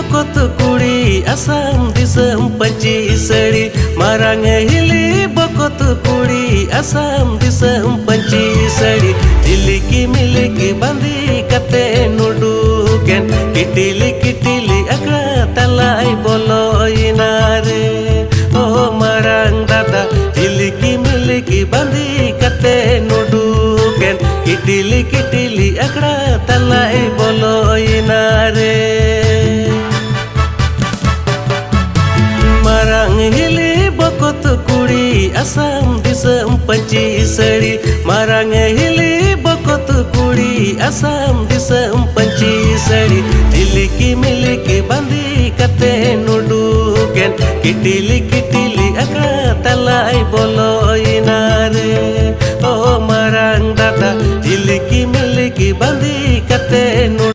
बकत कुड़ी आसाम दिसम पंची सड़ी मारांग हिली बकत कुड़ी आसाम दिसम पंची सड़ी तिलिकी मिलिकी बंदी कते नुडुकेन किटिली किटिली अकड़ा तलाई बोलो इनारे ओ मारांग दादा तिलिकी मिलिकी बंदी कते नुडुकेन किटिली किटिली अकड़ा तलाई बोलो इनारे मारांग हिली बकत कुड़ी आसाम दिसम पंची सड़ी मारांग हिली बकत कुड़ी आसाम दिसम पंची सड़ी तिलिकी मिलिकी बंदी कते नुडुकेन किटिली किटिली अकड़ा तलाई बोलो इनारे ओ मारांग दादा तिलिकी मिलिकी बंदी कते